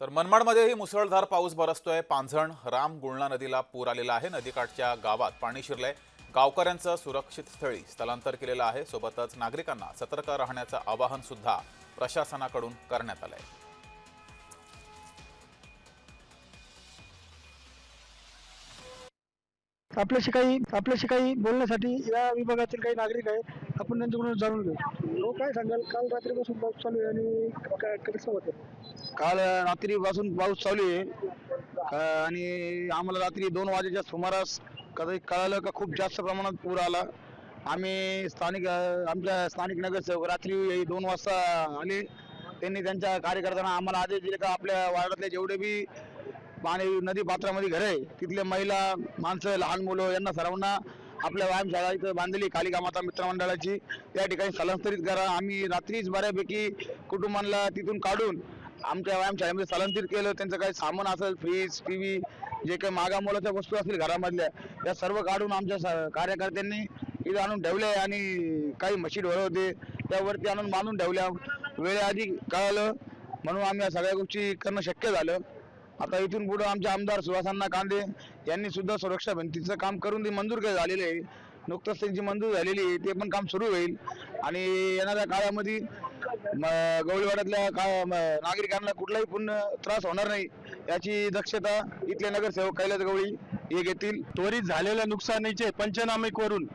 तर मनमाडमध्येही मुसळधार पाऊस बरसतोय। पांझण राम गुळणा नदीला पूर आलेला आहे। नदीकाठच्या गावात पाणी शिरलंय। गावकऱ्यांचं सुरक्षित स्थळी स्थलांतर केलेलं आहे। सोबतच नागरिकांना सतर्क राहण्याचं आवाहन सुद्धा प्रशासनाकडून करण्यात आलंय। आपल्याशी काही बोलण्यासाठी या विभागातील काही नागरिक आहे, आपण त्यांच्याकडून जाणून घेऊ। हो, काय सांगाल? काल रात्रीपासून पाऊस चालू आहे आणि कसं होतं? काल रात्रीपासून पाऊस चालू आहे आणि आम्हाला रात्री 2 वाजेच्या सुमारास कधी कळालं का खूप जास्त प्रमाणात पूर आला। आम्ही आमच्या स्थानिक नगरसेवक रात्री 2 वाजता आले। त्यांनी त्यांच्या कार्यकर्त्यांना आम्हाला आदेश दिले का आपल्या वार्डातले जेवढे बी पाणी नदी पात्रामध्ये घर आहे तिथले महिला माणसं लहान मुलं यांना सर्वांना आपल्या व्यायामशाळा इथं बांधली कालिका माता मित्रमंडळाची, त्या ठिकाणी स्थलांतरित करा। आम्ही रात्रीच बऱ्यापैकी कुटुंबांना तिथून काढून आमच्या व्यायामशाळेमध्ये स्थलांतरित केलं। त्यांचं काही सामान असेल, फ्रीज, टीव्ही, जे काही मागामोलाच्या वस्तू असतील घरामधल्या त्या सर्व काढून आमच्या कार्यकर्त्यांनी इथं आणून ठेवले आणि काही म्हशी ढोरं होते त्यावरती आणून बांधून ठेवल्या। वेळेआधी कळालं म्हणून आम्ही या सगळ्या गोष्टी करणं शक्य झालं। आता इथून पुढे आमचे आमदार सुहासांना कांदे यांनी सुद्धा सुरक्षा भिंतीचं काम करून ते मंजूर झालेले आहे। नुकतंच त्यांची मंजूर झालेली आहे, ते पण काम सुरू होईल आणि येणाऱ्या काळामध्ये गवळीवाड्यातल्या नागरिकांना कुठलाही पुन्हा त्रास होणार नाही याची दक्षता इथले नगरसेवक कैलास गवळी हे घेतील। त्वरित झालेल्या नुकसानीचे पंचनामे करून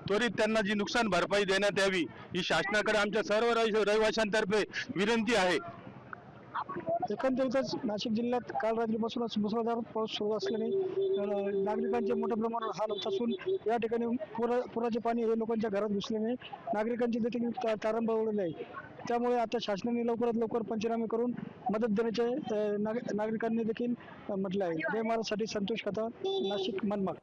त्वरित त्यांना जी नुकसान भरपाई देण्यात यावी ही शासनाकडे आमच्या सर्व रहिवाशांतर्फे विनंती आहे। एकंदरीतच नाशिक जिल्ह्यात काल रात्रीपासूनच मुसळधार पाऊस सुरू असल्याने नागरिकांचे मोठ्या प्रमाणावर हाल होत असून या ठिकाणी पुराचे पाणी हे लोकांच्या घरात घुसल्याने नागरिकांची देखील तारंबळ उडवली आहे। त्यामुळे आता शासनाने लवकरात लवकर पंचनामे करून मदत देण्याचे नागरिकांनी देखील म्हटले आहे। जय महाराजसाठी संतोष खता, नाशिक मनमाड।